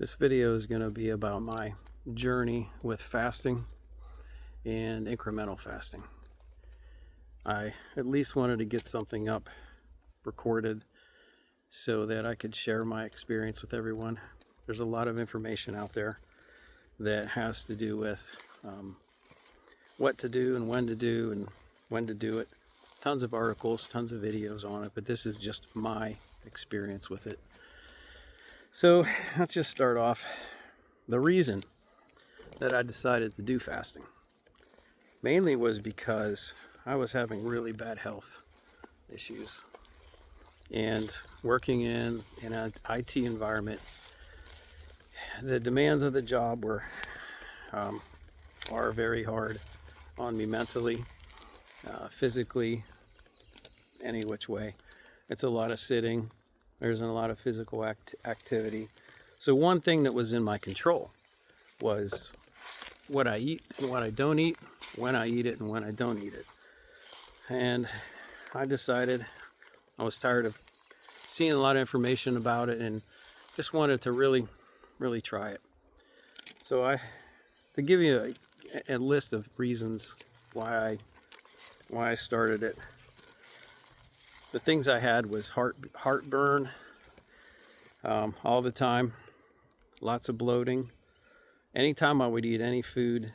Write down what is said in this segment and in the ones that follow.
This video is going to be about my journey with fasting and incremental fasting. I at least wanted to get something up recorded so that I could share my experience with everyone. There's a lot of information out there that has to do with what to do and when to do it. Tons of articles, tons of videos on it, but this is just my experience with it. So let's just start off. The reason that I decided to do fasting mainly was because I was having really bad health issues, and working in an IT environment, the demands of the job are very hard on me mentally, physically, any which way. It's a lot of sitting. There's a lot of physical activity. So one thing that was in my control was what I eat and what I don't eat, when I eat it and when I don't eat it. And I decided I was tired of seeing a lot of information about it and just wanted to really try it. So to give you a list of reasons why I started it. The things I had was heartburn all the time, lots of bloating. Anytime I would eat any food,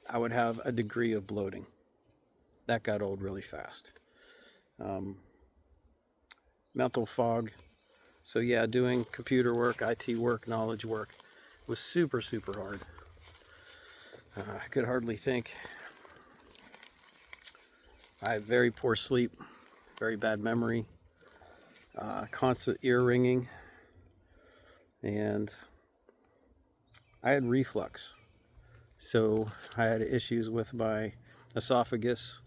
I would have a degree of bloating. That got old really fast. Mental fog. So yeah, doing computer work, IT work, knowledge work was super hard. I could hardly think. I have very poor sleep, very bad memory, constant ear ringing, and I had reflux. So I had issues with my esophagus,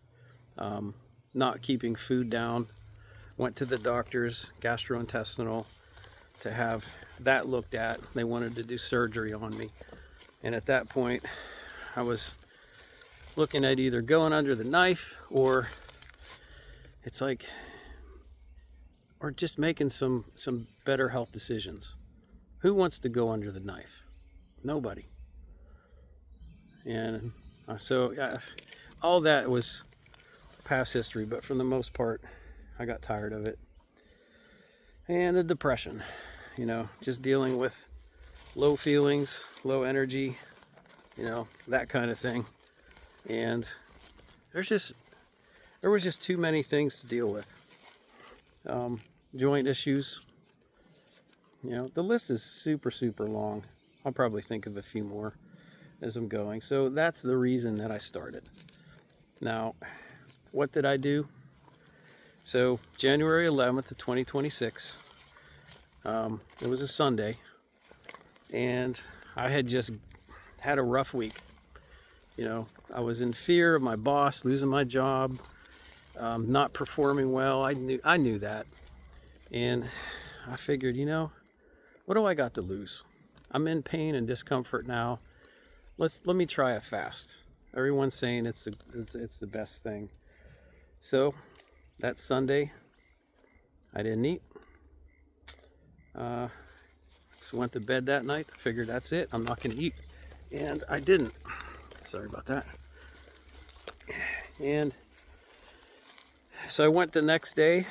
not keeping food down. Went to the doctors, gastrointestinal, to have that looked at. They wanted to do surgery on me. And at that point, I was looking at either going under the knife or just making some better health decisions. Who wants to go under the knife? Nobody. And all that was past history, but for the most part, I got tired of it. And the depression, just dealing with low feelings, low energy, that kind of thing. And there was just too many things to deal with. Joint issues. The list is super long. I'll probably think of a few more as I'm going. So that's the reason that I started. Now, what did I do? So January 11th of 2026, it was a Sunday, and I had just had a rough week. I was in fear of my boss losing my job, not performing well. I knew that, and I figured, what do I got to lose? I'm in pain and discomfort now. Let me try a fast. Everyone's saying it's the best thing. So that Sunday, I didn't eat. So went to bed that night. Figured that's it. I'm not going to eat, and I didn't. Sorry about that. And so I went the next day.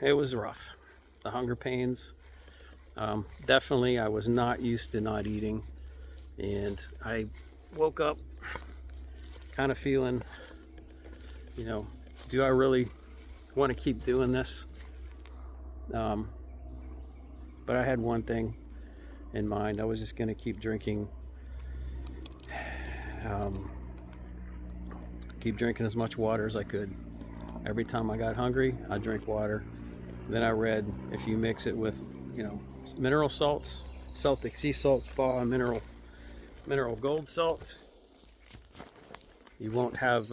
It was rough. The hunger pains. Definitely, I was not used to not eating, and I woke up kind of feeling, do I really want to keep doing this? But I had one thing in mind. I was just going to keep drinking. Keep drinking as much water as I could. Every time I got hungry, I drank water. Then I read if you mix it with, mineral salts, Celtic sea salt, spa, mineral gold salts, you won't have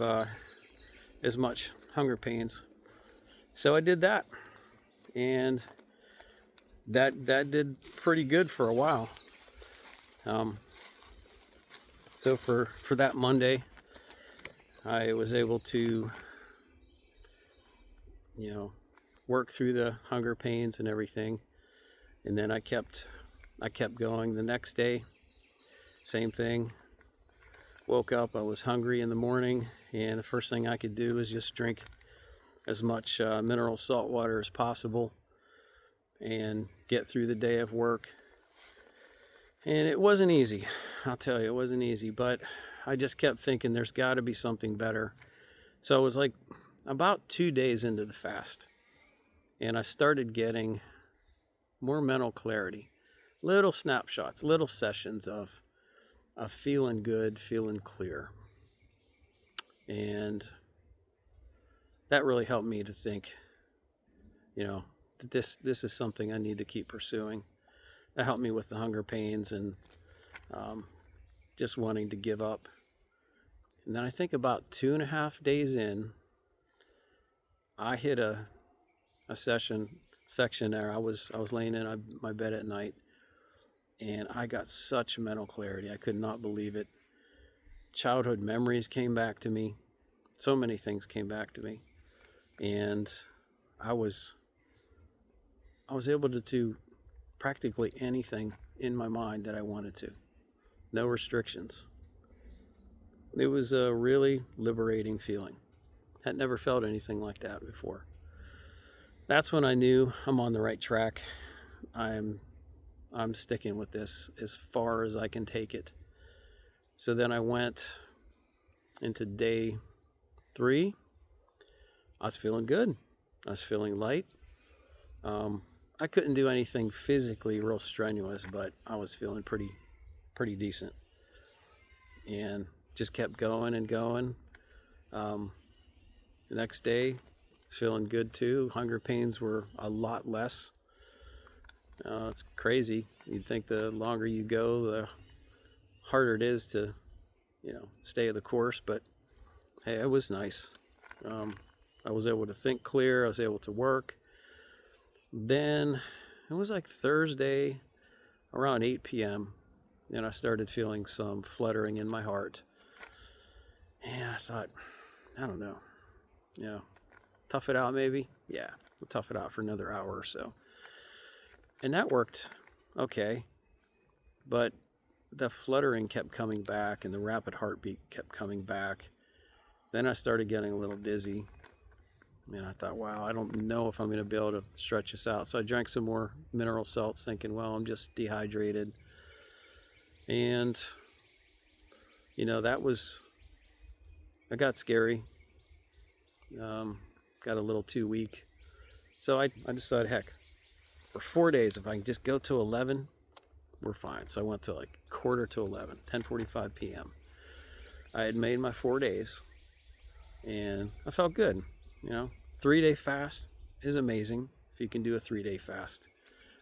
as much hunger pains. So I did that, and that did pretty good for a while. So for that Monday, I was able to, work through the hunger pains and everything. And then I kept I kept going. The next day, same thing. Woke up, I was hungry in the morning, and the first thing I could do is just drink as much mineral salt water as possible and get through the day of work. And it wasn't easy, I'll tell you, it wasn't easy, but I just kept thinking there's got to be something better. So it was like about 2 days into the fast, and I started getting more mental clarity, little snapshots, little sessions of feeling good, feeling clear. And that really helped me to think, that this is something I need to keep pursuing. That helped me with the hunger pains and just wanting to give up. And then I think about 2.5 days in, I hit a section there. I was laying in my bed at night, and I got such mental clarity. I could not believe it. Childhood memories came back to me. So many things came back to me, and I was able to do practically anything in my mind that I wanted to. No restrictions. It was a really liberating feeling. Had never felt anything like that before. That's when I knew I'm on the right track. I'm sticking with this as far as I can take it. So then I went into day 3. I was feeling good. I was feeling light. I couldn't do anything physically real strenuous, but I was feeling pretty decent. And just kept going and going. The next day, feeling good too. Hunger pains were a lot less. It's crazy. You'd think the longer you go, the harder it is to, stay the course. But hey, it was nice. I was able to think clear. I was able to work. Then it was like Thursday around 8 p.m. and I started feeling some fluttering in my heart. And I thought, I don't know, tough it out maybe. Yeah, we'll tough it out for another hour or so. And that worked okay, but the fluttering kept coming back and the rapid heartbeat kept coming back. Then I started getting a little dizzy, and I thought, wow, I don't know if I'm going to be able to stretch this out. So I drank some more mineral salts thinking, well, I'm just dehydrated. And, I got scary. Got a little too weak. So I decided, heck, for 4 days, if I can just go to 11, we're fine. So I went to like 11:45, 10:45 p.m. I had made my 4 days, and I felt good. 3-day fast is amazing if you can do a 3-day fast.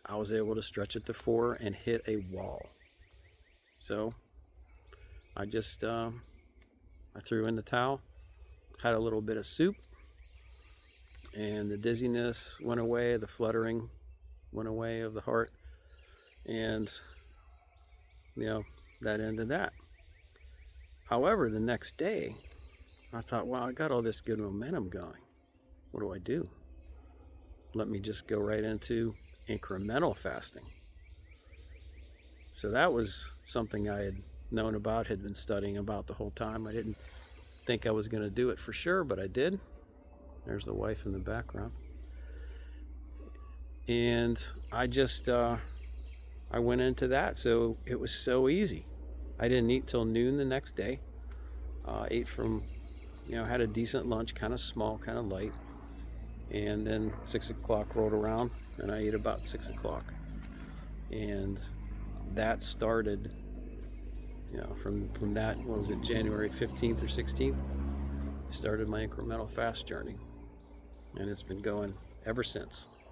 I was able to stretch it to 4 and hit a wall. So I just I threw in the towel, had a little bit of soup, and the dizziness went away, the fluttering went away of the heart, and that ended that. However, the next day I thought, wow, I got all this good momentum going. What do I do? Let me just go right into incremental fasting. So that was something I had known about, had been studying about the whole time. I didn't think I was going to do it for sure, but I did. There's the wife in the background. And I just, I went into that. So it was so easy. I didn't eat till noon the next day. Ate from, had a decent lunch, kind of small, kind of light. And then 6 o'clock rolled around, and I ate about 6 o'clock. And that started, from that, what was it, January 15th or 16th, started my incremental fast journey. And it's been going ever since.